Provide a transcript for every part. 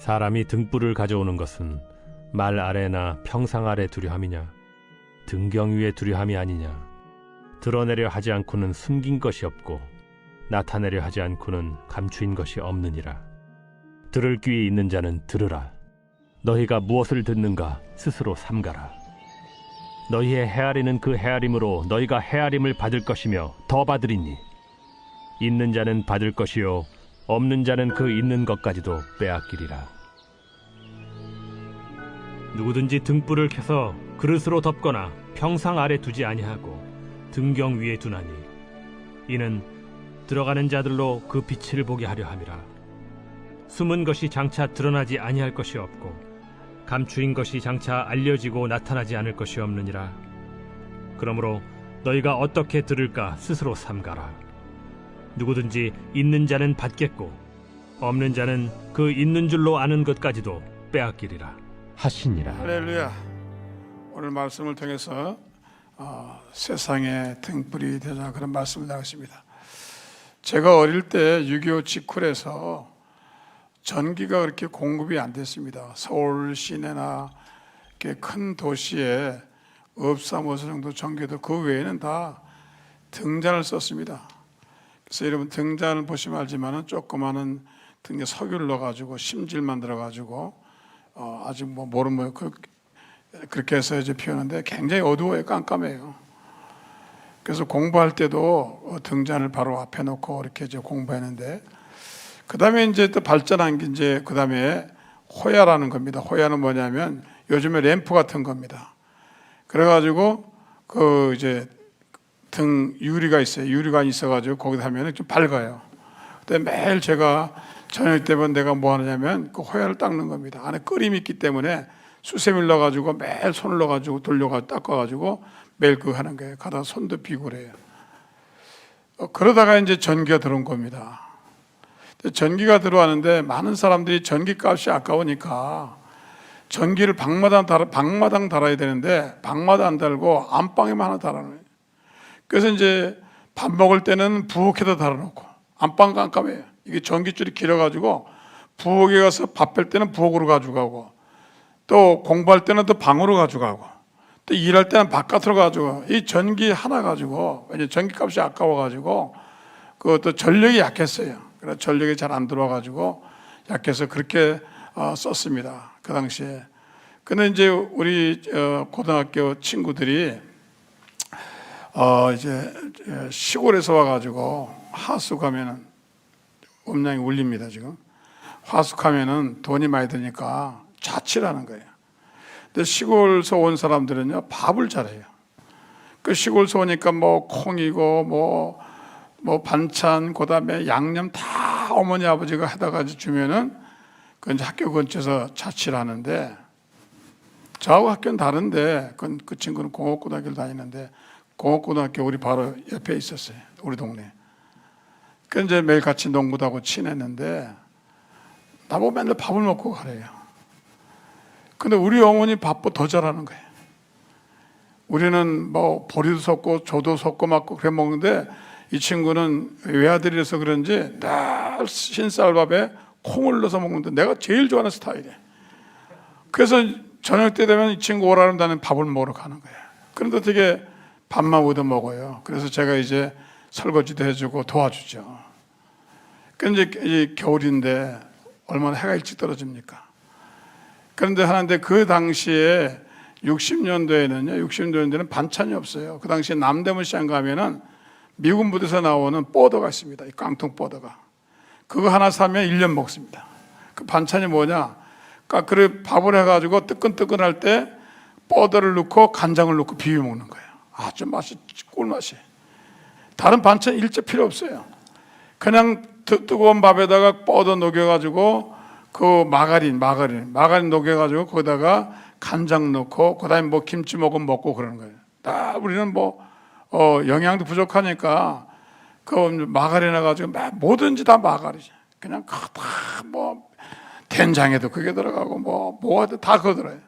사람이 등불을 가져오는 것은 말 아래나 평상 아래 두려함이냐, 등경 위에 두려함이 아니냐. 드러내려 하지 않고는 숨긴 것이 없고 나타내려 하지 않고는 감추인 것이 없느니라. 들을 귀에 있는 자는 들으라. 너희가 무엇을 듣는가 스스로 삼가라. 너희의 헤아리는 그 헤아림으로 너희가 헤아림을 받을 것이며 더 받으리니, 있는 자는 받을 것이요 없는 자는 그 있는 것까지도 빼앗기리라. 누구든지 등불을 켜서 그릇으로 덮거나 평상 아래 두지 아니하고 등경 위에 두나니, 이는 들어가는 자들로 그 빛을 보게 하려 함이라. 숨은 것이 장차 드러나지 아니할 것이 없고 감추인 것이 장차 알려지고 나타나지 않을 것이 없느니라. 그러므로 너희가 어떻게 들을까 스스로 삼가라. 누구든지 있는 자는 받겠고 없는 자는 그 있는 줄로 아는 것까지도 빼앗기리라 하시니라. 할렐루야. 오늘 말씀을 통해서 세상의 등불이 되자, 그런 말씀을 나갔습니다. 제가 어릴 때 6.25 직후에서 전기가 그렇게 공급이 안 됐습니다. 서울 시내나 이렇게 큰 도시에 업사무소 정도 전기도, 그 외에는 다 등잔을 썼습니다. 그래서 여러분 등잔을 보시면 알지만은 조그마한 등에 석유를 넣어가지고 심질 만들어가지고 아직 뭐 모르면 그렇게 해서 이제 피우는데 굉장히 어두워요. 깜깜해요. 그래서 공부할 때도 등잔을 바로 앞에 놓고 이렇게 이제 공부했는데, 그 다음에 이제 또 발전한 게 이제 그 다음에 호야라는 겁니다. 호야는 뭐냐면 요즘에 램프 같은 겁니다. 그래가지고 그 이제 등 유리가 있어요. 유리관이 있어가지고 거기다 하면 좀 밝아요. 근데 매일 제가 저녁 때면 내가 뭐 하냐면 그 호야를 닦는 겁니다. 안에 끓임이 있기 때문에 수세미를 넣어가지고 매일 손을 넣어가지고 돌려가지고 닦아가지고 매일 그거 하는 거예요. 가다가 손도 비고 그래요. 그러다가 이제 전기가 들어온 겁니다. 전기가 들어왔는데 많은 사람들이 전기값이 아까우니까 전기를 방마당 달아야 되는데 방마당 안 달고 안방에만 하나 달아놓어요. 그래서 이제 밥 먹을 때는 부엌에다 달아놓고, 안방 깜깜해요. 이게 전기줄이 길어가지고 부엌에 가서 밥 뺄 때는 부엌으로 가져가고, 또 공부할 때는 또 방으로 가져가고, 또 일할 때는 바깥으로 가지고, 이 전기 하나 가지고, 왜냐면 전기값이 아까워가지고 그것도 전력이 약했어요. 그래서 전력이 잘 안 들어와가지고 약해서 그렇게 썼습니다. 그 당시에. 근데 이제 우리 고등학교 친구들이 이제 시골에서 와가지고 하숙하면은, 음량이 울립니다 지금. 하숙하면은 돈이 많이 드니까 자취라는 거예요. 근데 시골에서 온 사람들은요 밥을 잘해요. 그 시골에서 오니까 뭐 콩이고 뭐 반찬, 그다음에 양념 다 어머니 아버지가 해다가 주면은 그 이제 학교 근처에서 자취를 하는데, 저하고 학교는 다른데 그 친구는 공업고등학교를 다니는데, 공업고등학교 우리 바로 옆에 있었어요. 우리 동네. 그 이제 매일 같이 농구도 하고 친했는데 나보고 맨날 밥을 먹고 가래요. 근데 우리 어머니 밥보다 더 잘하는 거예요. 우리는 뭐 보리도 섞고 조도 섞고 막 그래 먹는데, 이 친구는 외아들이라서 그런지 늘 흰쌀밥에 콩을 넣어서 먹는데 내가 제일 좋아하는 스타일이에요. 그래서 저녁 때 되면 이 친구 오라면 나는 밥을 먹으러 가는 거예요. 그런데 되게 밥만 얻어 먹어요. 그래서 제가 이제 설거지도 해주고 도와주죠. 그런데 이제 겨울인데 얼마나 해가 일찍 떨어집니까? 그런데 하는데 그 당시에 60년대에는 반찬이 없어요. 그 당시에 남대문 시장 가면은 미군 부대에서 나오는 뽀더가 있습니다. 이 깡통 뽀더가. 그거 하나 사면 1년 먹습니다. 그 반찬이 뭐냐? 그래 밥을 해가지고 뜨끈뜨끈할 때 뽀더를 넣고 간장을 넣고 비벼 먹는 거예요. 아주 맛이 꿀맛이. 다른 반찬 일체 필요 없어요. 그냥 뜨거운 밥에다가 뽀더 녹여가지고 그 마가린 녹여가지고 거기다가 간장 넣고 그다음에 뭐 김치 먹고 그러는 거예요. 다 우리는 뭐 영양도 부족하니까 그 마가린 해가지고 뭐든지 다 마가린이죠. 그냥 다 뭐 된장에도 그게 들어가고 뭐하든 다 그거 들어요.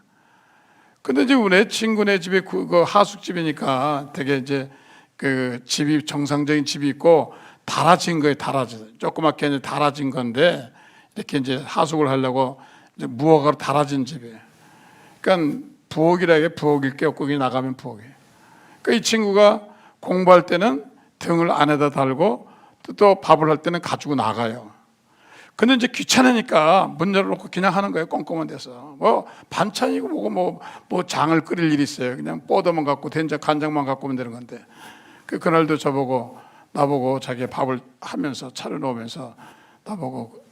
근데 이제 내 친구네 집이 그 하숙집이니까 되게 이제 그 집이 정상적인 집이 있고 달아진 거예요. 달아져 조그맣게 이제 달아진 건데, 이렇게 이제 하숙을 하려고 이제 무화과로 달아진 집이에요. 그러니까 부엌이라게 부엌일 게 없고 거기 나가면 부엌이에요. 그러니까 이 친구가 공부할 때는 등을 안에다 달고 또 밥을 할 때는 가지고 나가요. 근데 이제 귀찮으니까 문 열어놓고 그냥 하는 거예요. 꼼꼼한 데서. 뭐 반찬이고 뭐고 뭐 장을 끓일 일이 있어요. 그냥 뽀더만 갖고 된장 간장만 갖고 오면 되는 건데. 그날도 나보고 자기 밥을 하면서 차려놓으면서 나보고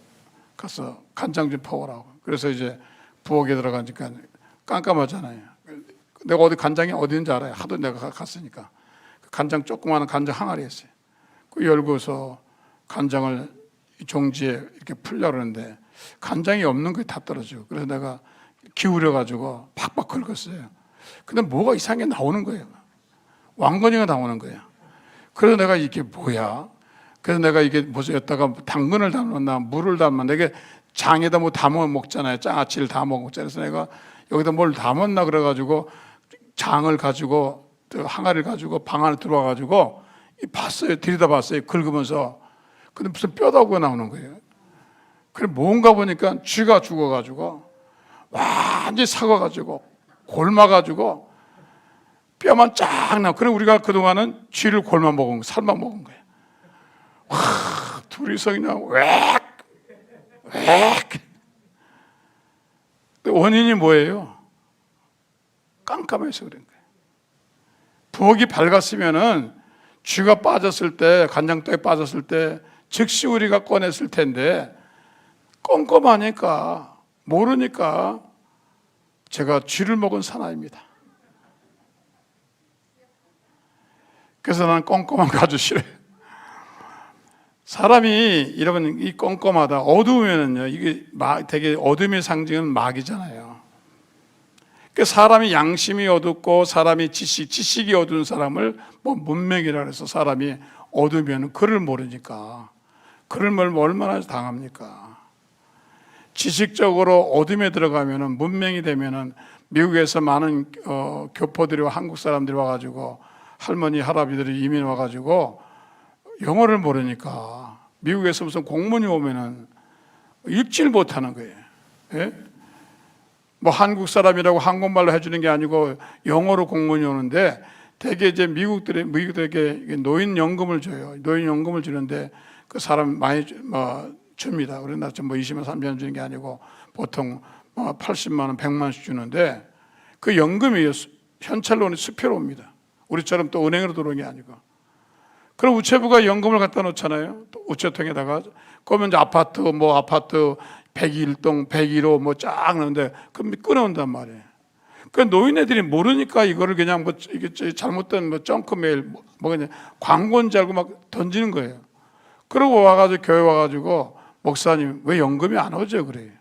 가서 간장 좀 퍼오라고. 그래서 이제 부엌에 들어가니까 깜깜하잖아요. 내가 어디 간장이 어디 있는지 알아요. 하도 내가 갔으니까. 간장 조그마한 간장 항아리 했어요. 그 열고서 간장을 종지에 이렇게 풀려고 하는데 간장이 없는 게 다 떨어지고, 그래서 내가 기울여가지고 팍팍 긁었어요. 근데 뭐가 이상하게 나오는 거예요. 왕건이가 나오는 거예요. 그래서 내가 이게 뭐야? 그래서 내가 이게 무슨 여기다가 당근을 담았나 물을 담았나, 이게 장에다 뭐 담아 먹잖아요. 장아찌를 담아 먹잖아요. 그래서 내가 여기다 뭘 담았나 그래가지고 장을 가지고 항아리를 가지고 방 안에 들어와가지고 봤어요. 들여다봤어요. 긁으면서. 근데 무슨 뼈다구가 나오는 거예요. 그래 뭔가 보니까 쥐가 죽어가지고 완전히 삭아가지고 골마가지고 뼈만 쫙 나와. 그래 우리가 그동안은 쥐를 골마 먹은 거, 살만 먹은 거예요. 와, 둘이서 그냥 웩. 원인이 뭐예요? 깜깜해서 그런 거예요. 부엌이 밝았으면은 쥐가 빠졌을 때, 간장떡에 빠졌을 때 즉시 우리가 꺼냈을 텐데 꼼꼼하니까 모르니까 제가 쥐를 먹은 사나이입니다. 그래서 나는 꼼꼼한 거 아주 싫어요. 사람이 여러분 이 꼼꼼하다 어두우면은요, 이게 되게 어둠의 상징은 마귀잖아요. 그 사람이 양심이 어둡고 사람이 지식이 어두운 사람을 뭐 문맹이라 해서 사람이 어두우면 글을 모르니까 글을 얼마나 당합니까? 지식적으로 어둠에 들어가면은 문맹이 되면은 미국에서 많은 교포들이 한국 사람들이 와가지고 할머니 할아버지들이 이민 와가지고 영어를 모르니까 미국에서 무슨 공문이 오면은 읽지를 못하는 거예요. 예? 뭐 한국 사람이라고 한국말로 해주는 게 아니고 영어로 공문이 오는데 대개 이제 미국들에게 노인연금을 줘요. 노인연금을 주는데 그 사람 많이 줍니다. 우리나라 뭐 20만 30만 주는 게 아니고 보통 80만 원, 100만 원씩 주는데 그 연금이 현찰로 오는 수표로 옵니다. 우리처럼 또 은행으로 들어오는 게 아니고. 그럼 우체부가 연금을 갖다 놓잖아요. 또 우체통에다가. 그러면 이제 아파트 101동, 101호 뭐 쫙 넣는데 그럼 끊어온단 말이에요. 그 노인네들이 모르니까 이거를 그냥 뭐 이게 잘못된 뭐 정크메일 뭐 그냥 광고인 줄 알고 막 던지는 거예요. 그러고 와가지고 교회 와가지고 목사님 왜 연금이 안 오죠 그래요.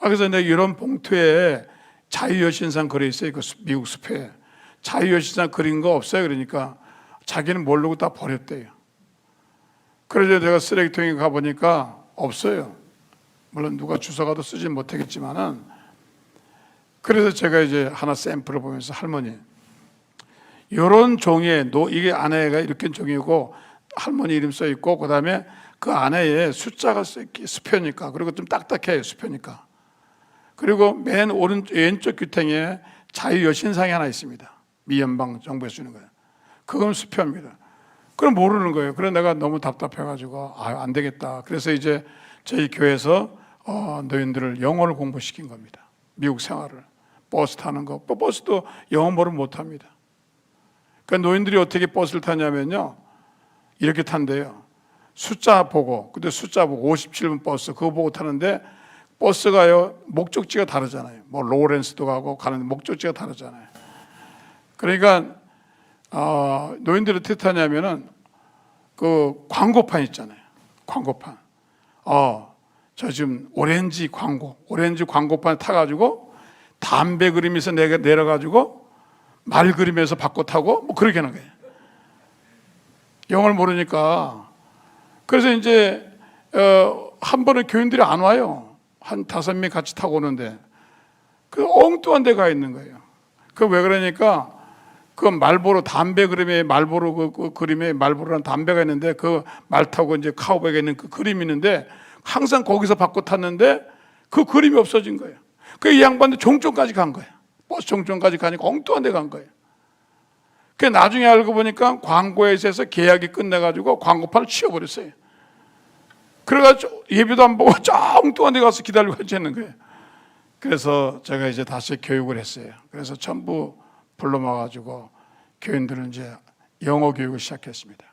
그래서 내가 이런 봉투에 자유여신상 그려 있어요. 그 미국 숲에 자유여신상 그린 거 없어요. 그러니까 자기는 모르고 다 버렸대요. 그래서 내가 쓰레기통에 가보니까 없어요. 물론 누가 주워가도 쓰진 못하겠지만은. 그래서 제가 이제 하나 샘플을 보면서 할머니 이런 종이에 이게 안에가 이렇게 종이고 할머니 이름 써 있고 그다음에 그 안에 숫자가 수표니까, 그리고 좀 딱딱해요 수표니까. 그리고 맨 왼쪽 규탱에 자유여신상이 하나 있습니다. 미 연방 정부에서 주는 거예요. 그건 수표입니다. 그럼 모르는 거예요. 그래서 내가 너무 답답해가지고 안 되겠다. 그래서 이제 저희 교회에서 노인들을 영어를 공부시킨 겁니다. 미국 생활을. 버스 타는 거. 버스도 영어 모르면 못합니다. 그러니까 노인들이 어떻게 버스를 타냐면요, 이렇게 탄대요. 숫자 보고, 근데 숫자 보고 57번 버스 그거 보고 타는데 버스가요 목적지가 다르잖아요. 뭐 로렌스도 가고 가는데 목적지가 다르잖아요. 그러니까 노인들이 어떻게 타냐면은 그 광고판 있잖아요. 광고판. 저 지금 오렌지 광고판 타가지고 담배 그림에서 내려가지고 말 그림에서 바꿔 타고 뭐 그렇게 하는 거예요. 영어를 모르니까. 그래서 이제 한 번에 교인들이 안 와요. 한 5명 같이 타고 오는데 그 엉뚱한 데 가 있는 거예요. 그 왜 그러니까 그 말보로 담배 그림에 말보로 그 그림에 말보로라는 담배가 있는데 그 말 타고 이제 카우보이가 있는 그 그림이 있는데 항상 거기서 바꿔 탔는데 그 그림이 없어진 거예요. 그 이 양반도 종점까지 간 거예요. 버스 종점까지 가니까 엉뚱한 데 간 거예요. 그 나중에 알고 보니까 광고회사에서 계약이 끝나가지고 광고판을 치워버렸어요. 그래가지고 예비도 안 보고 저 엉뚱한 데 가서 기다리고 있는 거예요. 그래서 제가 이제 다시 교육을 했어요. 그래서 전부 불러 모아가지고 교인들은 이제 영어 교육을 시작했습니다.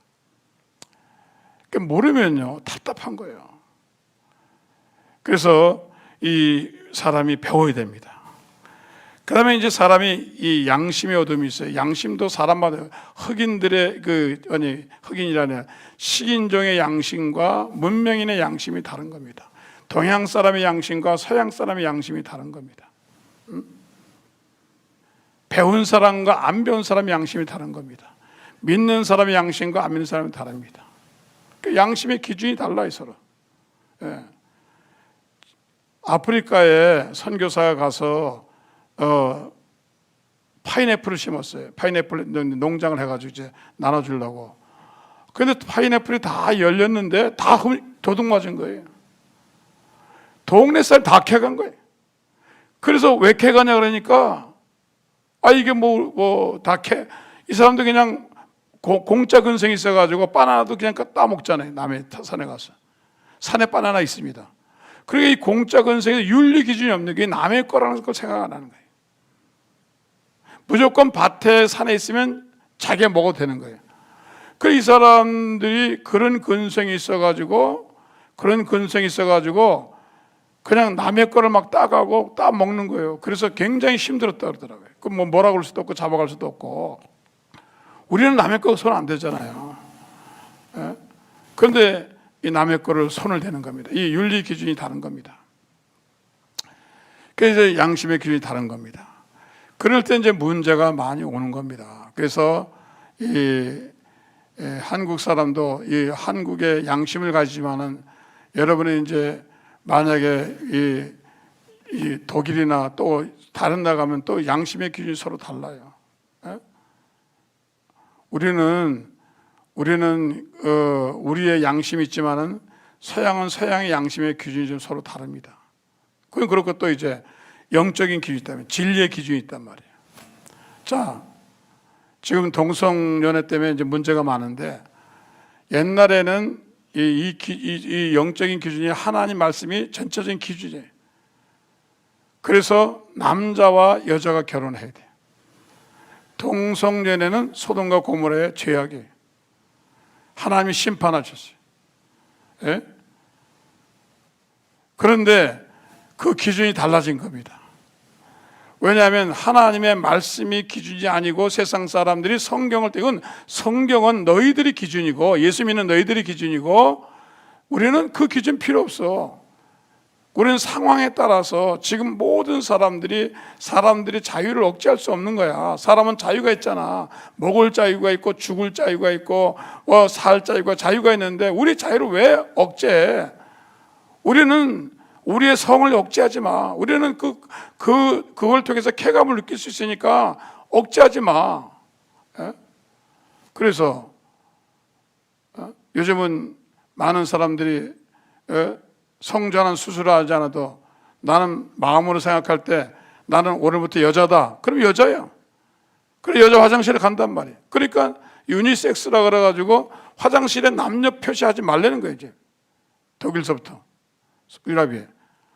모르면요 답답한 거예요. 그래서 이 사람이 배워야 됩니다. 그 다음에 이제 사람이 이 양심의 어둠이 있어요. 양심도 사람마다 흑인들의 흑인이라는 식인종의 양심과 문명인의 양심이 다른 겁니다. 동양 사람의 양심과 서양 사람의 양심이 다른 겁니다. 배운 사람과 안 배운 사람의 양심이 다른 겁니다. 믿는 사람의 양심과 안 믿는 사람이 다릅니다. 그 양심의 기준이 달라요, 서로. 예. 아프리카에 선교사가 가서 파인애플을 심었어요. 파인애플 농장을 해가지고 이제 나눠주려고. 그런데 파인애플이 다 열렸는데 다 도둑 맞은 거예요. 동네 살 다 캐간 거예요. 그래서 왜 캐가냐 그러니까 이게 다 캐. 이 사람도 그냥 공짜 근성이 있어가지고 바나나도 그냥 따먹잖아요. 남의 산에 가서. 산에 바나나 있습니다. 그러니까 이 공짜 근성에 윤리 기준이 없는 게 남의 거라는 걸 생각 안 하는 거예요. 무조건 밭에 산에 있으면 자기가 먹어도 되는 거예요. 그래서 이 사람들이 그런 근성이 있어가지고 그냥 남의 거를 막 따가고 따먹는 거예요. 그래서 굉장히 힘들었다 그러더라고요. 그럼 뭐라고 할 수도 없고 잡아갈 수도 없고. 우리는 남의 거 손 안 대잖아요. 예? 그런데 이 남의 거를 손을 대는 겁니다. 이 윤리 기준이 다른 겁니다. 그래서 양심의 기준이 다른 겁니다. 그럴 때 이제 문제가 많이 오는 겁니다. 그래서 한국 사람도 이 한국의 양심을 가지지만은 여러분이 이제 만약에 이 독일이나 또 다른 나라 가면 또 양심의 기준이 서로 달라요. 예? 우리는 우리의 양심이 있지만은 서양은 서양의 양심의 기준이 좀 서로 다릅니다. 그렇고 또 이제 영적인 기준이 있다면 진리의 기준이 있단 말이에요. 자, 지금 동성연애 때문에 이제 문제가 많은데 옛날에는 이 영적인 기준이 하나님 말씀이 전체적인 기준이에요. 그래서 남자와 여자가 결혼해야 돼요. 동성연애는 소돔과 고모라의 죄악이에요. 하나님이 심판하셨어요. 예? 그런데 그 기준이 달라진 겁니다. 왜냐하면 하나님의 말씀이 기준이 아니고 세상 사람들이 성경을 떼건 성경은 너희들이 기준이고 예수 믿는 너희들이 기준이고 우리는 그 기준 필요 없어. 우리는 상황에 따라서 지금 모든 사람들이 자유를 억제할 수 없는 거야. 사람은 자유가 있잖아. 먹을 자유가 있고 죽을 자유가 있고 살 자유가 있는데 우리 자유를 왜 억제해? 우리는 우리의 성을 억제하지 마. 우리는 그걸 통해서 쾌감을 느낄 수 있으니까 억제하지 마. 예? 그래서 요즘은 많은 사람들이 성전환 수술을 하지 않아도 나는 마음으로 생각할 때 나는 오늘부터 여자다. 그럼 여자야. 그래 여자 화장실에 간단 말이에요. 그러니까 유니섹스라 그래가지고 화장실에 남녀 표시하지 말라는 거예요. 이제 독일서부터 유럽에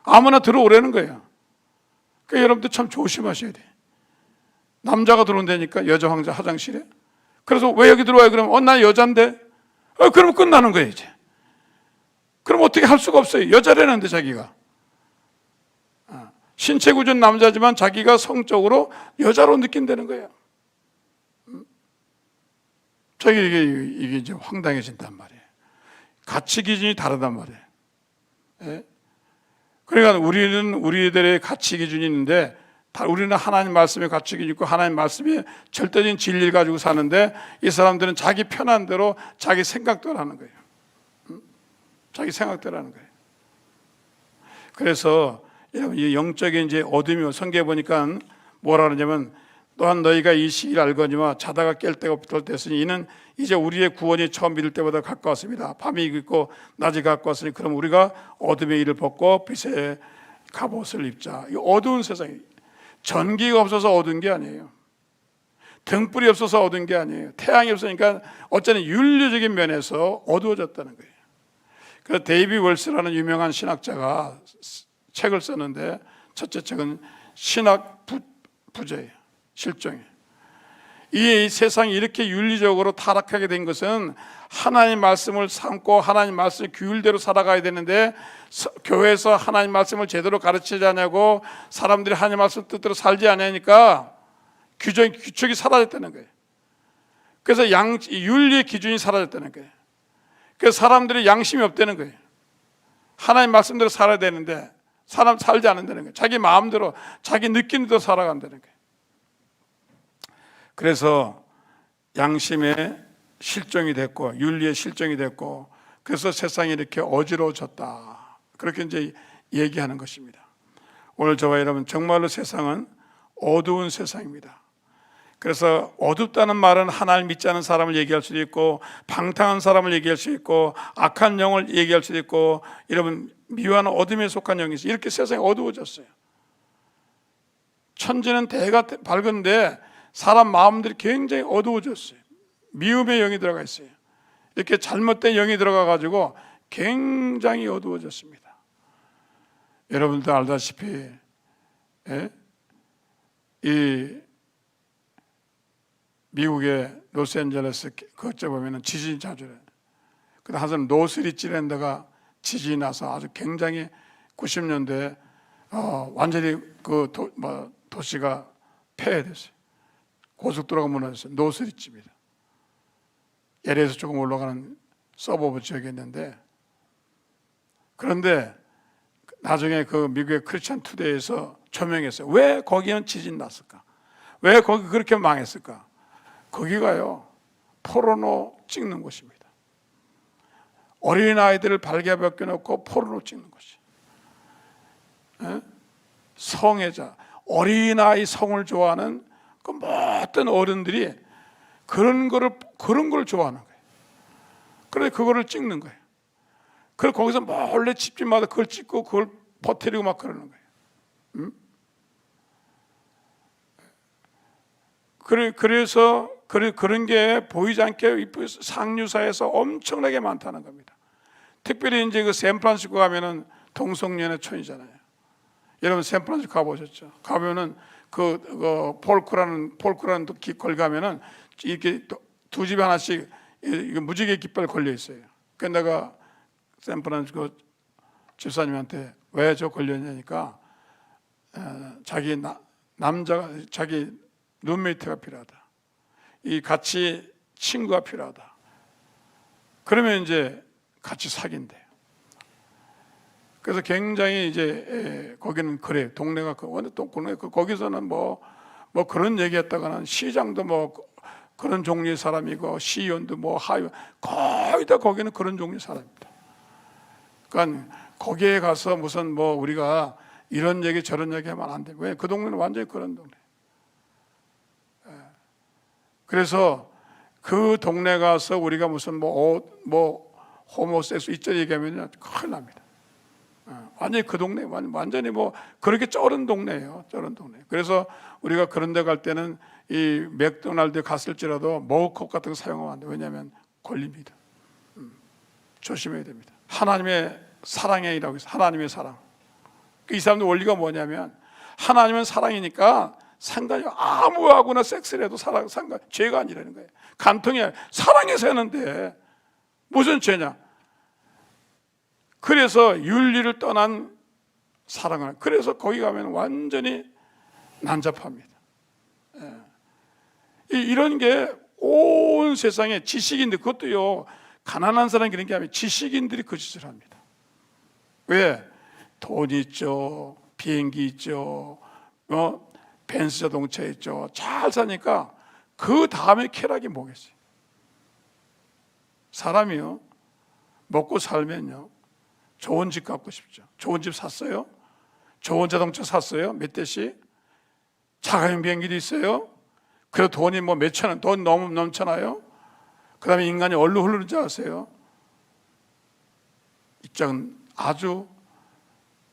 아무나 들어오라는 거예요. 그러니까 여러분들 참 조심하셔야 돼. 남자가 들어온다니까 여자 화장실에. 그래서 왜 여기 들어와요? 그러면 난 여잔데. 그러면 끝나는 거예요 이제. 그럼 어떻게 할 수가 없어요. 여자라는데 자기가. 신체 구조는 남자지만 자기가 성적으로 여자로 느낀다는 거예요. 자기 이게 이제 황당해진단 말이에요. 가치 기준이 다르단 말이에요. 예? 그러니까 우리들의 가치 기준이 있는데 우리는 하나님 말씀의 가치 기준이 있고 하나님 말씀의 절대적인 진리를 가지고 사는데 이 사람들은 자기 편한 대로 자기 생각대로 하는 거예요. 자기 생각대로 하는 거예요. 그래서 이 영적인 이제 어둠이 성경에 보니까 뭐라 그러냐면 또한 너희가 이 시기를 알거니와 자다가 깰 때가 없을 때였으니 이는 이제 우리의 구원이 처음 믿을 때보다 가까웠습니다. 밤이 있고 낮이 가까웠으니 그럼 우리가 어둠의 일을 벗고 빛의 갑옷을 입자. 이 어두운 세상이 전기가 없어서 어두운 게 아니에요. 등불이 없어서 어두운 게 아니에요. 태양이 없으니까 어쩌면 윤리적인 면에서 어두워졌다는 거예요. 그래서 데이비 월스라는 유명한 신학자가 책을 썼는데 첫째 책은 신학 부재예요. 실종이에요. 이 세상이 이렇게 윤리적으로 타락하게 된 것은 하나님 말씀을 삼고 하나님 말씀 규율대로 살아가야 되는데 교회에서 하나님 말씀을 제대로 가르치지 않냐고 사람들이 하나님 말씀 뜻대로 살지 않으니까 규칙이 사라졌다는 거예요. 그래서 윤리의 기준이 사라졌다는 거예요. 그래서 사람들이 양심이 없다는 거예요. 하나님 말씀대로 살아야 되는데 사람 살지 않는다는 거예요. 자기 마음대로 자기 느낌대로 살아간다는 거예요. 그래서 양심의 실종이 됐고 윤리의 실종이 됐고 그래서 세상이 이렇게 어지러워졌다. 그렇게 이제 얘기하는 것입니다. 오늘 저와 여러분 정말로 세상은 어두운 세상입니다. 그래서 어둡다는 말은 하나님 믿지 않는 사람을 얘기할 수도 있고 방탕한 사람을 얘기할 수 있고 악한 영을 얘기할 수도 있고 여러분 미워하는 어둠에 속한 영이 있어요. 이렇게 세상이 어두워졌어요. 천지는 대가 밝은데 사람 마음들이 굉장히 어두워졌어요. 미움의 영이 들어가 있어요. 이렇게 잘못된 영이 들어가 가지고 굉장히 어두워졌습니다. 여러분도 알다시피 이 미국의 로스앤젤레스 그쪽 보면은 지진이 자주 해요. 근데 한번 노스리치랜드가 지진이 나서 아주 굉장히 90년대에 완전히 그 도시가 폐해됐어요. 고속도로가 무너졌어요. 노스리치입니다. LA에서 조금 올라가는 서버브 지역이 있는데 그런데 나중에 그 미국의 크리스천 투데이에서 조명했어요. 왜 거기는 지진 났을까? 왜 거기 그렇게 망했을까? 거기가요 포르노 찍는 곳입니다. 어린아이들을 발개 벗겨놓고 포르노 찍는 곳이. 성애자, 어린아이 성을 좋아하는 그 모든 어른들이 그런 걸 좋아하는 거예요. 그래서 그거를 찍는 거예요. 그래서 거기서 몰래 집집마다 그걸 찍고 그걸 퍼뜨리고 막 그러는 거예요. 그래서 그런 게 보이지 않게 상류사에서 엄청나게 많다는 겁니다. 특별히 이제 그 샌프란시스코 가면은 동성연애 촌이잖아요. 여러분 샌프란시스코 가보셨죠? 가면은 폴크라는 걸 가면은 이렇게 두 집에 하나씩 무지개 깃발 걸려 있어요. 그래서 내가 샌프란시스코 집사님한테 왜 저 걸렸냐니까 자기 룸메이트가 필요하다. 이 같이 친구가 필요하다. 그러면 이제 같이 사귄대요. 그래서 굉장히 이제 거기는 그래요. 동네가 거기서는 뭐 그런 얘기했다가는 시장도 뭐 그런 종류의 사람이고 시의원도 뭐 하의원 거의 다 거기는 그런 종류의 사람입니다. 그러니까 거기에 가서 무슨 뭐 우리가 이런 얘기 저런 얘기 하면 안 돼. 왜? 그 동네는 완전히 그런 동네. 그래서 그 동네 가서 우리가 무슨 뭐 호모섹스 이쪽 얘기하면 큰일 납니다. 완전히 그 동네 완전히 뭐 그렇게 쩔은 동네예요. 쩔은 동네. 그래서 우리가 그런 데 갈 때는 이 맥도날드에 갔을지라도 머그컵 같은 거 사용하면 안 돼요. 왜냐하면 걸립니다. 조심해야 됩니다. 하나님의 사랑의 일이라고 해서 하나님의 사랑. 이 사람들 원리가 뭐냐면 하나님은 사랑이니까 상관이 아무하고나 섹스를 해도 상관 죄가 아니라는 거예요. 간통이 사랑해서 하는데 무슨 죄냐? 그래서 윤리를 떠난 사랑을. 그래서 거기 가면 완전히 난잡합니다. 이런 게 온 세상에 지식인들, 그것도요 가난한 사람이 그런 게 아니라 지식인들이 그 짓을 합니다. 왜? 돈 있죠, 비행기 있죠, 벤츠 자동차 있죠. 잘 사니까 그 다음에 쾌락이 뭐겠어요? 사람이요 먹고 살면요 좋은 집 갖고 싶죠. 좋은 집 샀어요? 좋은 자동차 샀어요? 몇 대씩? 자가용 비행기도 있어요? 그래도 돈이 뭐 몇천 원, 돈 너무 넘쳐나요? 그 다음에 인간이 얼로 흐르는 줄 아세요? 입장은 아주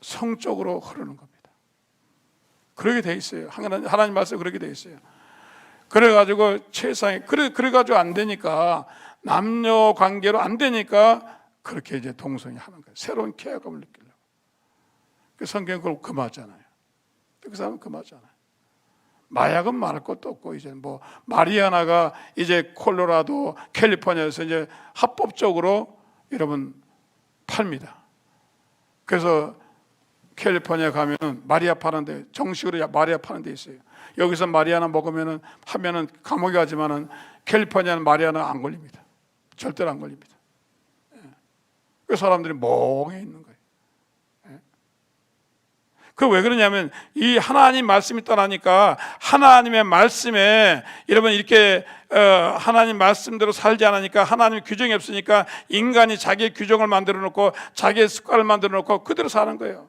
성적으로 흐르는 겁니다. 그렇게 돼 있어요. 하나님 말씀 그렇게 돼 있어요. 그래가지고 세상에 그래가지고 안 되니까, 남녀 관계로 안 되니까 그렇게 이제 동성애 하는 거예요. 새로운 쾌감을 느끼려고. 그 성경 그걸 금하잖아요. 그 사람은 금하잖아요. 마약은 말할 것도 없고, 이제 뭐 마리아나가 이제 콜로라도 캘리포니아에서 이제 합법적으로 여러분 팔니다. 그래서 캘리포니아 가면은 마리아 파는데, 정식으로 마리아 파는 데 있어요. 여기서 마리아나 먹으면은 하면은 감옥에 가지만은 캘리포니아는 마리아나 안 걸립니다. 절대로 안 걸립니다. 그 사람들이 멍해 있는 거예요. 그 왜 그러냐면 이 하나님 말씀이 떠나니까, 하나님의 말씀에 여러분 이렇게 하나님 말씀대로 살지 않으니까, 하나님 규정이 없으니까 인간이 자기의 규정을 만들어 놓고 자기의 습관을 만들어 놓고 그대로 사는 거예요.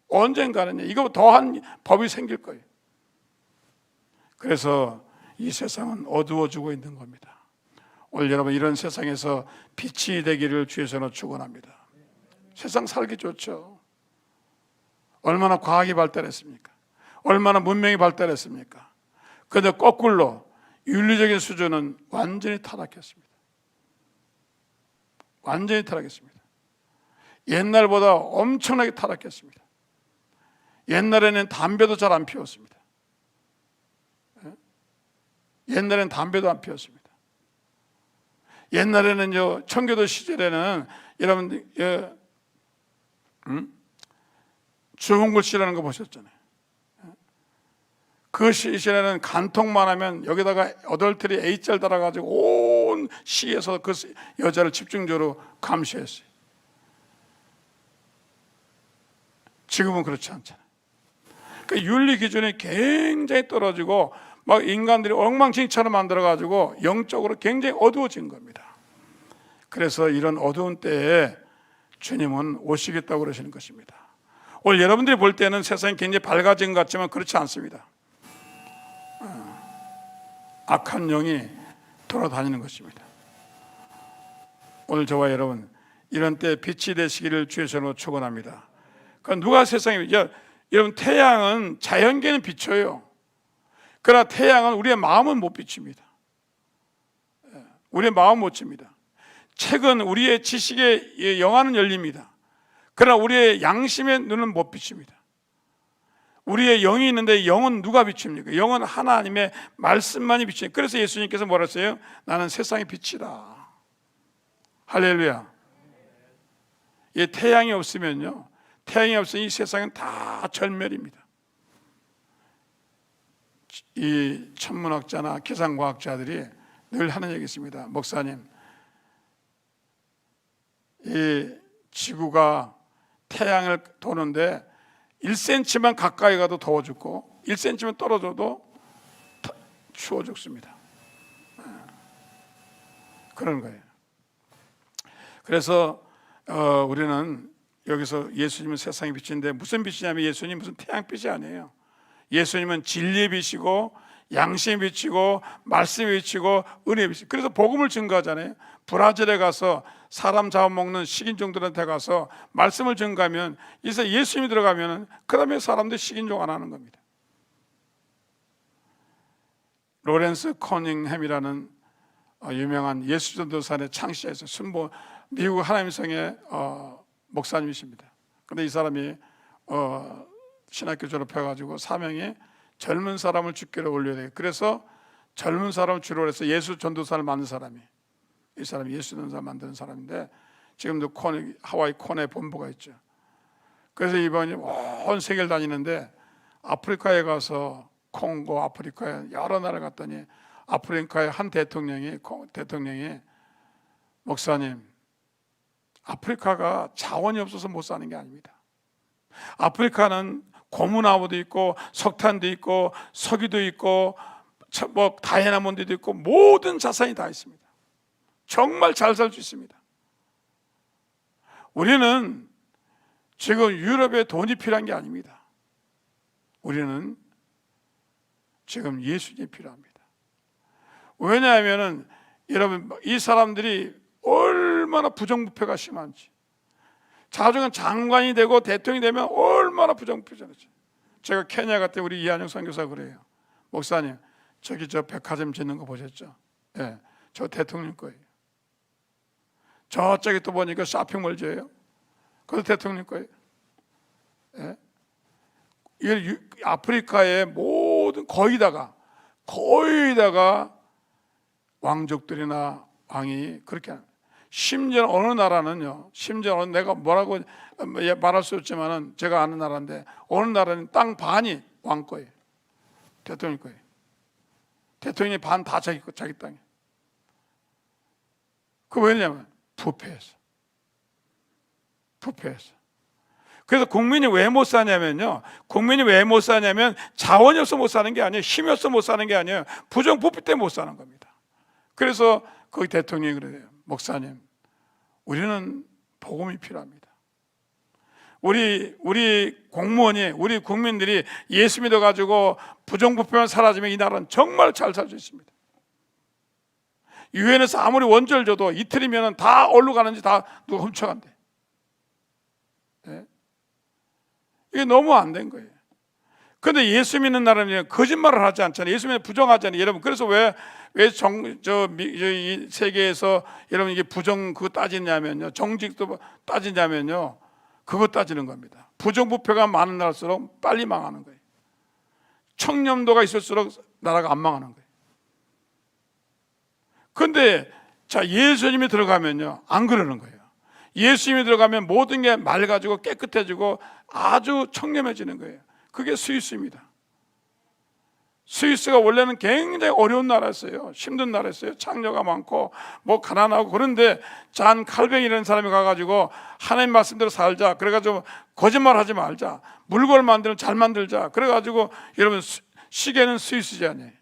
언젠가는 이거 더한 법이 생길 거예요. 그래서 이 세상은 어두워지고 있는 겁니다. 오늘 여러분 이런 세상에서 빛이 되기를 주에서는 축원합니다. 세상 살기 좋죠. 얼마나 과학이 발달했습니까? 얼마나 문명이 발달했습니까? 그런데 거꾸로 윤리적인 수준은 완전히 타락했습니다. 완전히 타락했습니다. 옛날보다 엄청나게 타락했습니다. 옛날에는 담배도 잘 안 피웠습니다. 옛날에는 담배도 안 피웠습니다. 옛날에는 청교도 시절에는 여러분 주홍글씨라는 거 보셨잖아요. 그 시절에는 간통만 하면 여기다가 어덜트리 H자를 달아가지고 온 시에서 그 여자를 집중적으로 감시했어요. 지금은 그렇지 않잖아요. 그 윤리 기준이 굉장히 떨어지고 막 인간들이 엉망진창으로 만들어가지고 영적으로 굉장히 어두워진 겁니다. 그래서 이런 어두운 때에 주님은 오시겠다고 그러시는 것입니다. 오늘 여러분들이 볼 때는 세상이 굉장히 밝아진 것 같지만 그렇지 않습니다. 악한 영이 돌아다니는 것입니다. 오늘 저와 여러분 이런 때 빛이 되시기를 주의 이름으로 축원합니다. 그러니까 누가 세상에, 여러분 태양은 자연계는 비춰요. 그러나 태양은 우리의 마음은 못 비춥니다. 우리의 마음은 못 칩니다. 책은 우리의 지식의 영안은 열립니다. 그러나 우리의 양심의 눈은 못 비춥니다. 우리의 영이 있는데 영은 누가 비춥니까? 영은 하나님의 말씀만이 비춥니다. 그래서 예수님께서 뭐라 했어요? 나는 세상의 빛이다. 할렐루야. 이 태양이 없으면요, 태양이 없으면 이 세상은 다 절멸입니다. 이 천문학자나 기상과학자들이 늘 하는 얘기 있습니다. 목사님, 이 지구가 태양을 도는데 1cm만 가까이 가도 더워 죽고 1cm만 떨어져도 추워 죽습니다. 그런 거예요. 그래서 우리는 여기서 예수님은 세상의 빛인데 무슨 빛이냐면, 예수님 무슨 태양빛이 아니에요. 예수님은 진리의 빛이고 양심의 빛이고 말씀의 빛이고 은혜의 빛이고, 그래서 복음을 증거하잖아요. 브라질에 가서 사람 잡아먹는 식인종들한테 가서 말씀을 증거하면, 이제 예수님이 들어가면 그 다음에 사람들 식인종 안 하는 겁니다. 로렌스 커닝햄이라는 유명한 예수전도사의 창시자에서 미국 하나님성의 목사님이십니다. 그런데 이 사람이 신학교 졸업해가지고 사명이 젊은 사람을 주께로 올려야 돼요. 그래서 젊은 사람을 주로 해서 예수 전도사를 만든 사람이, 이 사람이 예수 전도사 만드는 사람인데 지금도 하와이 콘에 본부가 있죠. 그래서 이번에 온 세계를 다니는데 아프리카에 가서 콩고, 아프리카에 여러 나라 갔더니 아프리카의 한 대통령이 목사님, 아프리카가 자원이 없어서 못 사는 게 아닙니다. 아프리카는 고무나무도 있고 석탄도 있고 석유도 있고 뭐 다이아몬드도 있고 모든 자산이 다 있습니다. 정말 잘 살 수 있습니다. 우리는 지금 유럽에 돈이 필요한 게 아닙니다. 우리는 지금 예수님이 필요합니다. 왜냐하면 여러분, 이 사람들이 얼마나 부정부패가 심한지, 자중은 장관이 되고 대통령이 되면 얼마나 얼마나 부정부패했지. 제가 케냐 갈 때 우리 이한영 선교사 그래요. 목사님, 저기 저 백화점 짓는 거 보셨죠? 예, 저 대통령 거예요. 저쪽에 또 보니까 쇼핑몰 지어요. 그것도 대통령 거예요. 예? 이게 아프리카의 모든 거의 다가 왕족들이나 왕이 그렇게 합니다. 심지어 어느 나라는요, 심지어 내가 뭐라고 말할 수 없지만은 제가 아는 나라인데 어느 나라는 땅 반이 왕 거예요. 대통령 거예요. 대통령이 반 다 자기 땅에. 그 왜냐면 부패해서. 그래서 국민이 왜 못 사냐면요, 국민이 왜 못 사냐면 자원이 없어 못 사는 게 아니에요. 힘이 없어 못 사는 게 아니에요. 부정부패 때문에 못 사는 겁니다. 그래서 거기 대통령이 그래요. 목사님, 우리는 복음이 필요합니다. 우리 공무원이, 우리 국민들이 예수 믿어가지고 부정부패만 사라지면 이 나라는 정말 잘 살 수 있습니다. 유엔에서 아무리 원조를 줘도 이틀이면 다 어디로 가는지 다 누가 훔쳐간대. 네? 이게 너무 안 된 거예요. 그런데 예수 믿는 나라는 거짓말을 하지 않잖아요. 예수 믿는 부정하잖아요. 여러분, 그래서 이 세계에서 여러분 이게 부정 그거 따지냐면요, 정직도 따지냐면요, 그거 따지는 겁니다. 부정부패가 많은 나라일수록 빨리 망하는 거예요. 청렴도가 있을수록 나라가 안 망하는 거예요. 그런데 자, 예수님이 들어가면요, 안 그러는 거예요. 예수님이 들어가면 모든 게 맑아지고 깨끗해지고 아주 청렴해지는 거예요. 그게 스위스입니다. 스위스가 원래는 굉장히 어려운 나라였어요. 힘든 나라였어요. 창녀가 많고 뭐 가난하고. 그런데 잔 칼뱅이라는 사람이 가가지고 하나님 말씀대로 살자, 그래가지고 거짓말하지 말자, 물건을 만들면 잘 만들자, 그래가지고 여러분 시계는 스위스잖아요.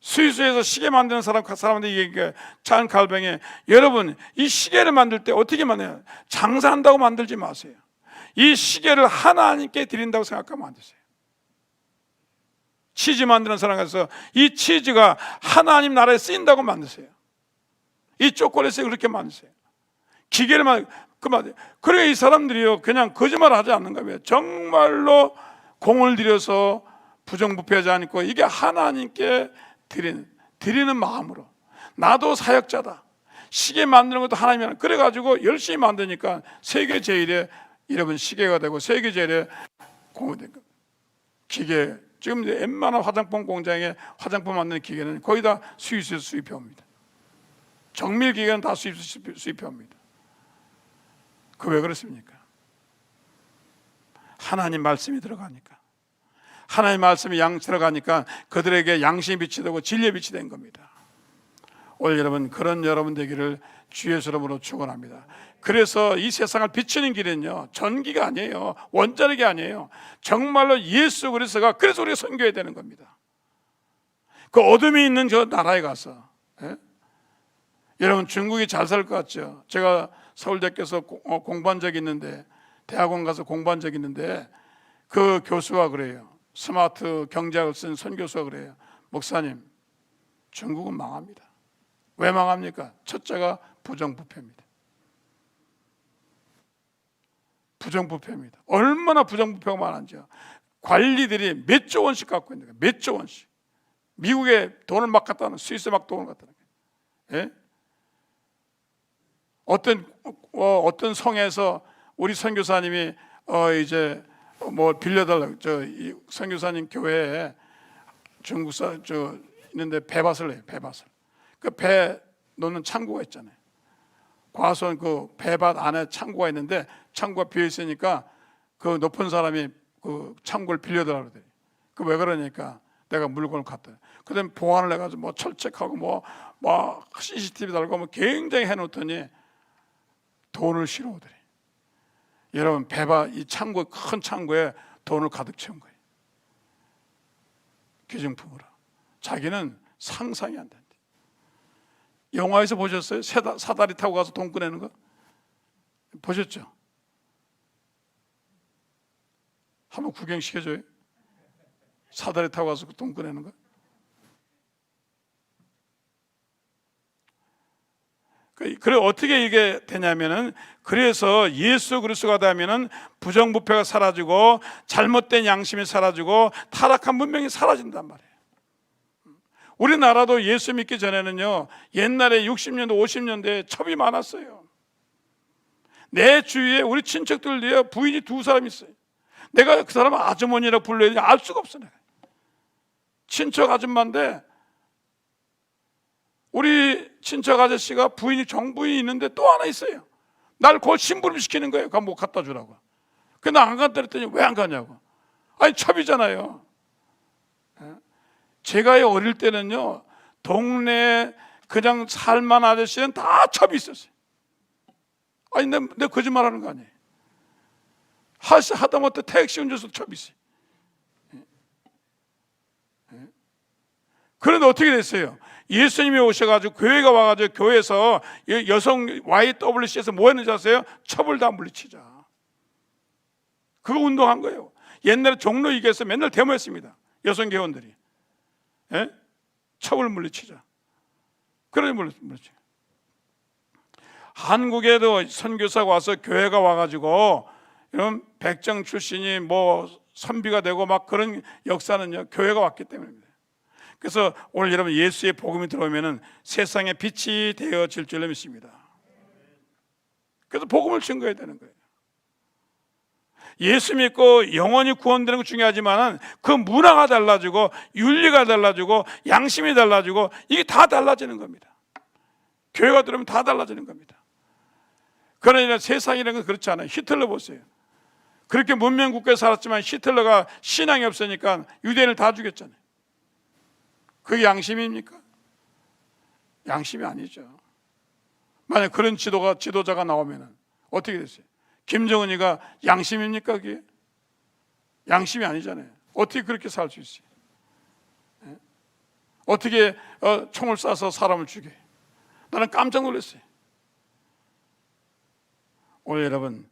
스위스에서 시계 만드는 사람한테 얘기해. 잔 칼뱅이, 여러분 이 시계를 만들 때 어떻게 만들어요? 장사한다고 만들지 마세요. 이 시계를 하나님께 드린다고 생각하면 안 되세요. 치즈 만드는 사람에서 이 치즈가 하나님 나라에 쓰인다고 만드세요. 이 초콜릿을 그렇게 만드세요. 기계를 그래, 이 사람들이요, 그냥 거짓말 하지 않는가 봐요. 정말로 공을 들여서 부정부패하지 않고 이게 하나님께 드리는 마음으로, 나도 사역자다, 시계 만드는 것도 하나님이, 그래가지고 열심히 만드니까 세계 제일의 여러분 시계가 되고 세계 제일의 공이 된 겁니다. 기계, 지금 웬만한 화장품 공장에 화장품 만드는 기계는 거의 다 스위스에서 수입해 옵니다. 정밀 기계는 다 수입해 옵니다. 그 왜 그렇습니까? 하나님 말씀이 들어가니까. 하나님 말씀이 들어가니까 그들에게 양심이 빛이 되고 진리의 빛이 된 겁니다. 오늘 여러분, 그런 여러분 되기를 주의 이름으로 축원합니다. 그래서 이 세상을 비추는 길은요, 전기가 아니에요, 원자력이 아니에요. 정말로 예수 그리스도가, 그래서 우리가 선교해야 되는 겁니다. 그 어둠이 있는 저 나라에 가서, 예? 여러분 중국이 잘 살 것 같죠? 제가 서울대학교에서 공부한 적이 있는데, 대학원 가서 공부한 적이 있는데, 그 교수가 그래요. 스마트 경제학을 쓴 선교수가 그래요. 목사님, 중국은 망합니다. 왜 망합니까? 첫째가 부정부패입니다. 부정부패입니다. 얼마나 부정부패가 많은지요. 관리들이 몇 조 원씩 갖고 있는 거예요. 몇 조 원씩. 미국에 돈을 막 갖다 놓은, 스위스에 막 돈을 갖다 놓은 거예요. 예? 어떤 성에서 우리 선교사님이 이제 뭐 빌려달라고, 이 선교사님 교회에 중국사 있는데 배밭을 해요. 배밭을. 그 배 놓는 창고가 있잖아요. 과수원 그 배밭 안에 창고가 있는데 창고가 비어 있으니까 그 높은 사람이 그 창고를 빌려달라고 그러더니, 그 왜 그러니까 내가 물건을 갖다. 그다음에 보안을 해가지고 뭐 철책하고 뭐 CCTV 달고 뭐 굉장히 해놓더니 돈을 실어오더니, 여러분 배밭 이 창고, 큰 창고에 돈을 가득 채운 거예요. 기증품으로. 자기는 상상이 안 된다. 영화에서 보셨어요? 사다리 타고 가서 돈 꺼내는 거 보셨죠? 한번 구경시켜줘요. 사다리 타고 가서 돈 꺼내는 거. 그래 어떻게 이게 되냐면은 그래서 예수 그리스도가 되면은 부정부패가 사라지고 잘못된 양심이 사라지고 타락한 문명이 사라진단 말이에요. 우리나라도 예수 믿기 전에는요, 옛날에 60년대 50년대에 첩이 많았어요. 내 주위에 우리 친척들 중에 부인이 2사람 있어요. 내가 그 사람을 아주머니라고 불러야 되는지 알 수가 없어. 내가 친척 아줌마인데 우리 친척 아저씨가 부인이 정부인이 있는데 또 하나 있어요. 날 곧 심부름 시키는 거예요. 뭐 갖다 주라고. 근데 나 안 간다 그랬더니 왜 안 가냐고. 아니 첩이잖아요. 제가 어릴 때는요, 동네 그냥 살만 아저씨는 다 첩이 있었어요. 아니 내 거짓말하는 거 아니에요. 하다못해 택시 운전수도 첩이 있어요. 그런데 어떻게 됐어요? 예수님이 오셔가지고 교회가 와가지고 교회에서 여성 YWC에서 뭐 했는지 아세요? 첩을 다 물리치자. 그거 운동한 거예요. 옛날에 종로 이교에서 맨날 데모했습니다. 여성 개원들이. 예? 첩을 물리치자. 그러니 물리치자. 한국에도 선교사가 와서 교회가 와가지고 이런 백정 출신이 뭐 선비가 되고 막 그런 역사는요, 교회가 왔기 때문입니다. 그래서 오늘 여러분 예수의 복음이 들어오면은 세상의 빛이 되어질 줄로 믿습니다. 그래서 복음을 증거해야 되는 거예요. 예수 믿고 영원히 구원되는 거 중요하지만은 그 문화가 달라지고 윤리가 달라지고 양심이 달라지고 이게 다 달라지는 겁니다. 교회가 들어오면 다 달라지는 겁니다. 그러나 세상이라는 건 그렇지 않아요. 히틀러 보세요. 그렇게 문명 국가에 살았지만 히틀러가 신앙이 없으니까 유대인을 다 죽였잖아요. 그게 양심입니까? 양심이 아니죠. 만약 그런 지도자가 나오면 어떻게 됐어요? 김정은이가 양심입니까? 그게 양심이 아니잖아요. 어떻게 그렇게 살 수 있어요? 어떻게 총을 쏴서 사람을 죽여요? 나는 깜짝 놀랐어요. 오늘 여러분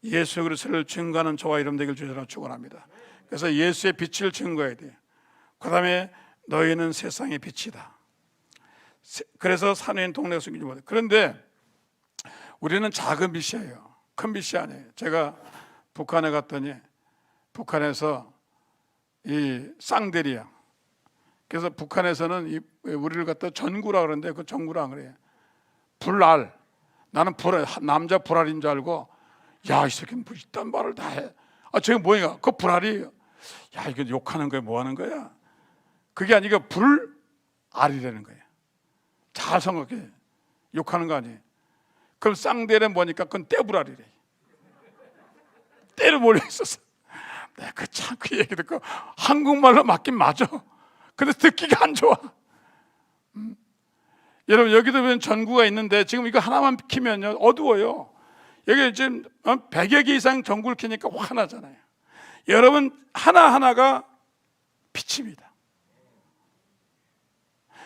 예수 그리스도를 증거하는 저와 여러분 되길 주님으로 축원합니다. 그래서 예수의 빛을 증거해야 돼요. 그 다음에 너희는 세상의 빛이다. 그래서 산에 있는 동네가 숨기지 못해. 그런데 우리는 작은 빛이에요. 큰 빛이 아니에요. 제가 북한에 갔더니 북한에서 이 쌍대리야. 그래서 북한에서는 우리를 갖다 전구라 그러는데 그 전구라 그래요. 불알. 나는 남자 불알인 줄 알고 야, 이 새끼는 뭐 이딴 말을 다 해. 아, 저게 뭐야? 그 불알이에요. 야, 이거 욕하는 거야? 뭐 하는 거야? 그게 아니고 불알이라는 거예요. 잘 생각해. 욕하는 거 아니에요. 그럼 쌍대는 뭐니까 그건 떼불알이래. 떼를 몰려 있었어. 내가 참 그 얘기 듣고 한국말로 맞긴 맞아. 근데 듣기가 안 좋아. 여러분 여기도 보면 전구가 있는데 지금 이거 하나만 키면요 어두워요. 여기 지금 100여 개 이상 전구를 키니까 환하잖아요. 여러분 하나하나가 빛입니다.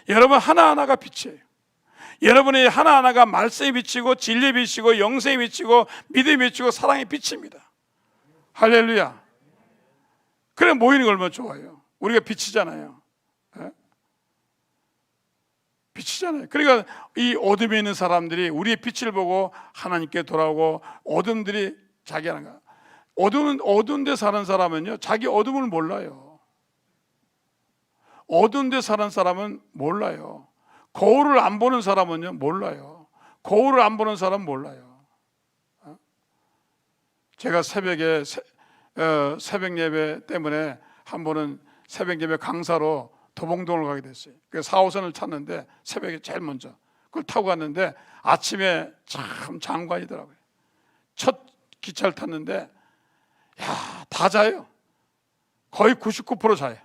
여러분 하나하나가 빛이에요. 여러분의 하나하나가 말씀의 빛이고 진리의 빛이고 영생의 빛이고 믿음의 빛이고 사랑의 빛입니다. 할렐루야. 그래 모이는 거 얼마나 좋아요. 우리가 빛이잖아요. 네? 빛이잖아요. 그러니까 이 어둠에 있는 사람들이 우리의 빛을 보고 하나님께 돌아오고 어둠들이 자기 하는 거야. 어두운 데 사는 사람은요 자기 어둠을 몰라요. 어두운 데 사는 사람은 몰라요. 거울을 안 보는 사람은요 몰라요. 거울을 안 보는 사람은 몰라요. 제가 새벽에 새벽 예배 때문에 한 번은 새벽 예배 강사로 도봉동을 가게 됐어요. 그 4호선을 탔는데 새벽에 제일 먼저 그걸 타고 갔는데 아침에 참 장관이더라고요. 첫 기차를 탔는데 야, 다 자요. 거의 99% 자요.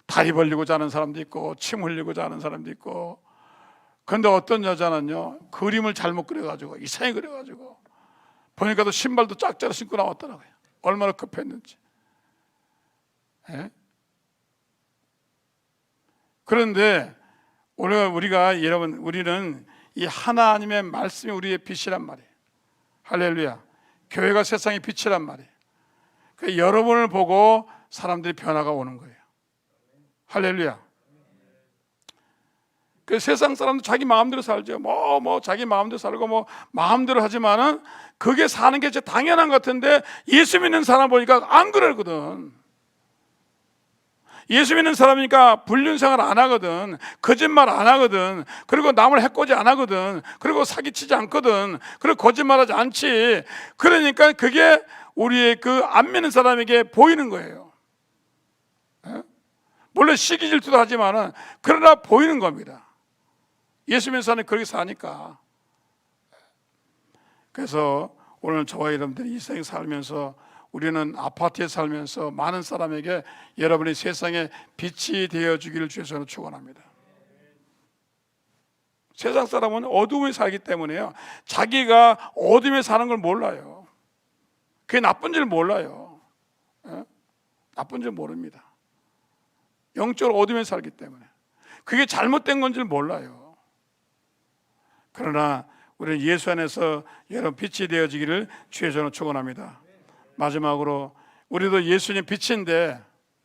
다리 벌리고 자는 사람도 있고 침 흘리고 자는 사람도 있고. 그런데 어떤 여자는요 그림을 잘못 그려가지고 이상하게 그려가지고 보니까 또 신발도 짝짝이 신고 나왔더라고요. 얼마나 급했는지. 예? 그런데 우리가 여러분 우리는 이 하나님의 말씀이 우리의 빛이란 말이에요. 할렐루야. 교회가 세상의 빛이란 말이에요. 그 여러분을 보고 사람들이 변화가 오는 거예요. 할렐루야. 그 세상 사람도 자기 마음대로 살죠. 자기 마음대로 살고 마음대로 하지만은 그게 사는 게 진짜 당연한 것 같은데 예수 믿는 사람 보니까 안 그러거든. 예수 믿는 사람이니까 불륜생활 안 하거든. 거짓말 안 하거든. 그리고 남을 해코지 안 하거든. 그리고 사기치지 않거든. 그리고 거짓말하지 않지. 그러니까 그게 우리의 그 안 믿는 사람에게 보이는 거예요. 물론 시기 질투도 하지만은 그러나 보이는 겁니다. 예수 믿는 사람이 그렇게 사니까. 그래서 오늘 저와 여러분들이 이 세상에 살면서 우리는 아파트에 살면서 많은 사람에게 여러분이 세상에 빛이 되어주기를 주여서 축원합니다. 세상 사람은 어둠에 살기 때문에요. 자기가 어둠에 사는 걸 몰라요. 그게 나쁜 줄 몰라요. 나쁜 줄 모릅니다. 영적으로 어둠에 살기 때문에 그게 잘못된 건 줄 몰라요. 그러나 우리는 예수 안에서 여러분 빛이 되어지기를 주의 전으로 축원합니다. 마지막으로 우리도 예수님 빛인데,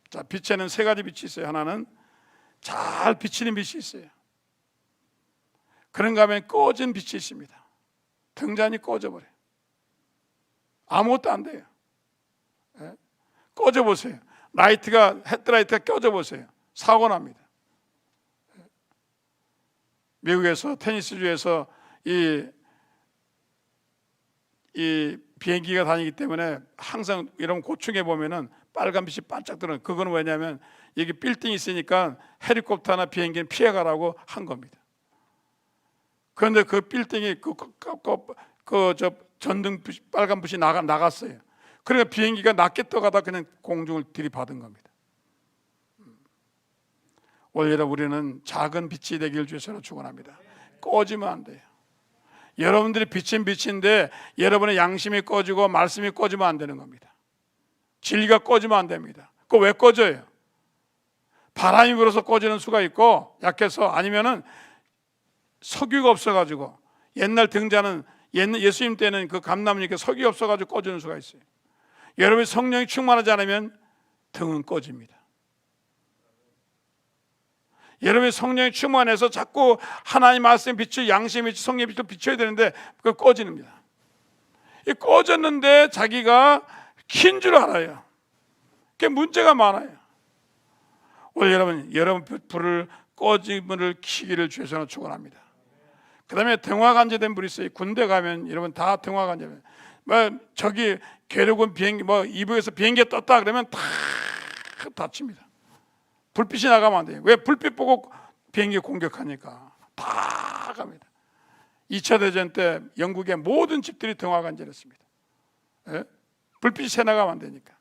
자, 빛에는 세 가지 빛이 있어요. 하나는 잘 비치는 빛이 있어요. 그런가 하면 꺼진 빛이 있습니다. 등잔이 꺼져버려요. 아무것도 안 돼요. 꺼져보세요. 헤드라이트가 껴져보세요. 사고 납니다. 미국에서 테니스주에서 이 비행기가 다니기 때문에 항상 이런 고층에 보면은 빨간 빛이 반짝 들어요. 그거는 왜냐하면 여기 빌딩이 있으니까 헬리콥터나 비행기는 피해가라고 한 겁니다. 그런데 그 빌딩이 전등 빨간 빛이 나갔어요. 그러니까 비행기가 낮게 떠가다 그냥 공중을 들이받은 겁니다. 오늘 여러분, 우리는 작은 빛이 되기를 주여서 축원합니다. 꺼지면 안 돼요. 여러분들이 빛은 빛인데 여러분의 양심이 꺼지고 말씀이 꺼지면 안 되는 겁니다. 진리가 꺼지면 안 됩니다. 그거 왜 꺼져요? 바람이 불어서 꺼지는 수가 있고, 약해서, 아니면은 석유가 없어가지고, 옛날 등자는 예수님 때는 그 감람유에 석유 없어가지고 꺼지는 수가 있어요. 여러분이 성령이 충만하지 않으면 등은 꺼집니다. 여러분이 성령이 충만해서 자꾸 하나님 말씀 빛을, 양심의 빛, 성령의 빛을 비춰야 되는데 그거 꺼지는니다. 꺼졌는데 자기가 킨 줄 알아요. 그게 문제가 많아요. 오늘 여러분 불을 꺼짐을 키기를 주여서 축원합니다. 그 다음에 등화간제된 불이 있어요. 군대 가면 여러분 다 등화간제. 저기 괴력은 비행기 이북에서 비행기가 떴다 그러면 다 다칩니다. 불빛이 나가면 안 돼요. 왜? 불빛 보고 비행기 공격하니까 다 갑니다. 2차 대전 때 영국의 모든 집들이 등화간제를 했습니다. 불빛이 새나가면 안 되니까.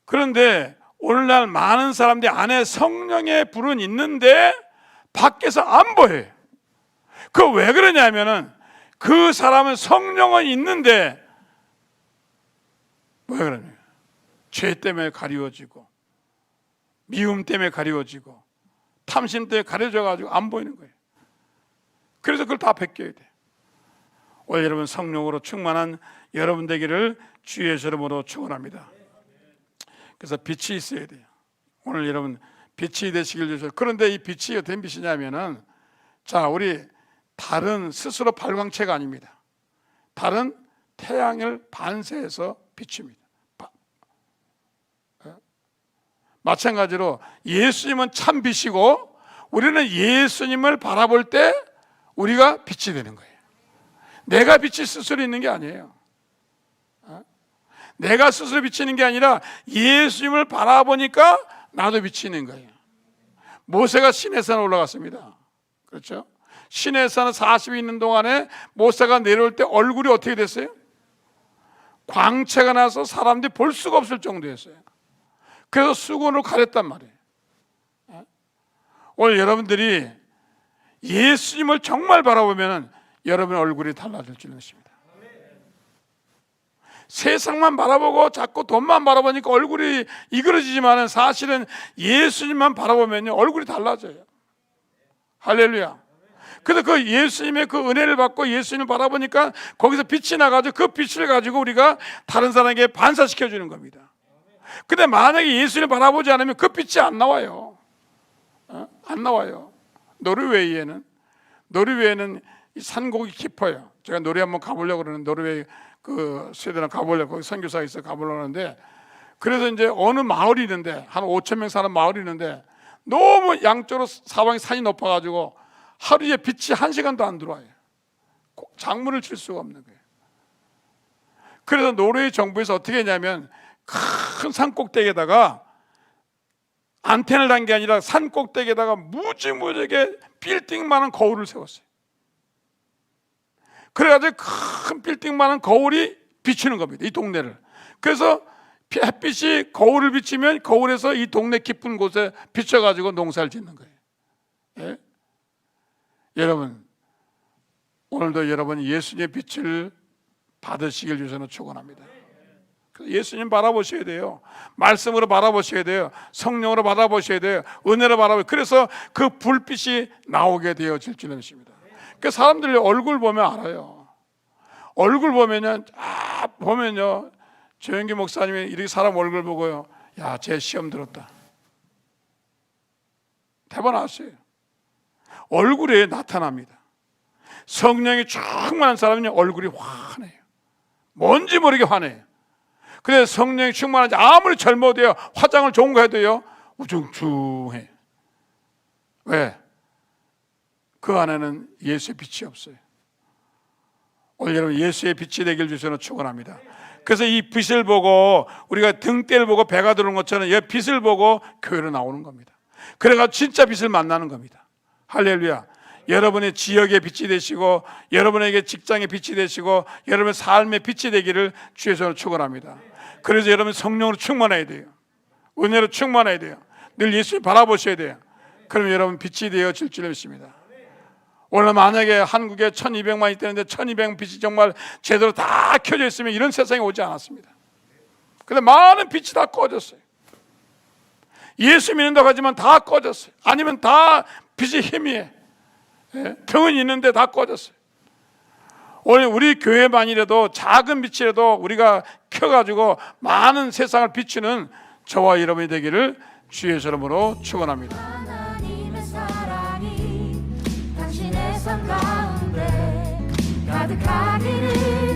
그런데 오늘날 많은 사람들이 안에 성령의 불은 있는데 밖에서 안 보여요. 그 왜 그러냐면은 그 사람은 성령은 있는데 왜 그러냐? 죄 때문에 가리워지고, 미움 때문에 가리워지고, 탐심 때문에 가려져가지고 안 보이는 거예요. 그래서 그걸 다 벗겨야 돼요. 오늘 여러분 성령으로 충만한 여러분 되기를 주의 이름으로 축원합니다. 그래서 빛이 있어야 돼요. 오늘 여러분 빛이 되시길 주셔서. 그런데 이 빛이 어떤 빛이냐면은, 자, 우리 달은 스스로 발광체가 아닙니다. 달은 태양을 반사해서 비춥니다. 마찬가지로 예수님은 참 빛이고, 우리는 예수님을 바라볼 때 우리가 빛이 되는 거예요. 내가 빛이 스스로 있는 게 아니에요. 내가 스스로 비치는 게 아니라 예수님을 바라보니까 나도 비치는 거예요. 모세가 시내산에 올라갔습니다. 그렇죠? 시내산에 40일 있는 동안에 모세가 내려올 때 얼굴이 어떻게 됐어요? 광채가 나서 사람들이 볼 수가 없을 정도였어요. 그래서 수건으로 가렸단 말이에요. 오늘 여러분들이 예수님을 정말 바라보면 여러분의 얼굴이 달라질 줄 믿습니다. 세상만 바라보고 자꾸 돈만 바라보니까 얼굴이 이그러지지만 사실은 예수님만 바라보면 얼굴이 달라져요. 할렐루야. 그래서 그 예수님의 그 은혜를 받고 예수님을 바라보니까 거기서 빛이 나가지고 그 빛을 가지고 우리가 다른 사람에게 반사시켜 주는 겁니다. 근데 만약에 예수님을 바라보지 않으면 그 빛이 안 나와요. 안 나와요. 노르웨이에는 이 산곡이 깊어요. 제가 노르웨이 한번 가보려고 그러는, 노르웨이 그 스웨덴 가보려고, 거기 선교사가 있어 가보려고 하는데, 그래서 이제 어느 마을이 있는데, 한 5천 명 사는 마을이 있는데, 너무 양쪽으로 사방이 산이 높아가지고 하루에 빛이 1시간도 안 들어와요. 장문을 칠 수가 없는 거예요. 그래서 노르웨이 정부에서 어떻게 했냐면, 큰 산 꼭대기에다가 안테나를 단 게 아니라 산 꼭대기에다가 무지무지하게 빌딩만한 거울을 세웠어요. 그래가지고 큰 빌딩만한 거울이 비추는 겁니다, 이 동네를. 그래서 햇빛이 거울을 비치면 거울에서 이 동네 깊은 곳에 비춰가지고 농사를 짓는 거예요. 예? 여러분, 오늘도 여러분 예수님의 빛을 받으시길 주셔서 축원합니다. 예수님 바라보셔야 돼요. 말씀으로 바라보셔야 돼요. 성령으로 바라보셔야 돼요. 은혜로 바라보셔야 돼요. 그래서 그 불빛이 나오게 되어질 줄 믿습니다. 그 사람들이 얼굴 보면 알아요. 얼굴 보면요, 조영기 목사님이 이렇게 사람 얼굴 보고요, 야, 쟤 시험 들었다. 대박 나왔어요. 얼굴에 나타납니다. 성령이 충만한 사람은 얼굴이 환해요. 뭔지 모르게 환해요. 그래서 성령이 충만하지, 아무리 젊어도요, 화장을 좋은 거 해도요, 우중충해. 왜? 그 안에는 예수의 빛이 없어요. 오늘 여러분 예수의 빛이 되길 주셔서 축원합니다. 그래서 이 빛을 보고, 우리가 등대를 보고 배가 들어오는 것처럼 이 빛을 보고 교회로 나오는 겁니다. 그래가 진짜 빛을 만나는 겁니다. 할렐루야. 여러분의 지역의 빛이 되시고, 여러분에게 직장의 빛이 되시고, 여러분의 삶의 빛이 되기를 주의 손으로 축원합니다. 그래서 여러분 성령으로 충만해야 돼요. 은혜로 충만해야 돼요. 늘 예수를 바라보셔야 돼요. 그럼 여러분 빛이 되어질 줄 믿습니다. 오늘 만약에 한국에 1200만이 되는데 1200 빛이 정말 제대로 다 켜져 있으면 이런 세상이 오지 않았습니다. 근데 많은 빛이 다 꺼졌어요. 예수 믿는다고 하지만 다 꺼졌어요. 아니면 다 빛이 희미해. 병은 있는데 다 꺼졌어요. 오늘 우리 교회만이라도 작은 빛이라도 우리가 켜가지고 많은 세상을 비추는 저와 여러분이 되기를 주의 이름으로 축원합니다. 하나님의 사랑이 당신의 삶 가운데 가득하기를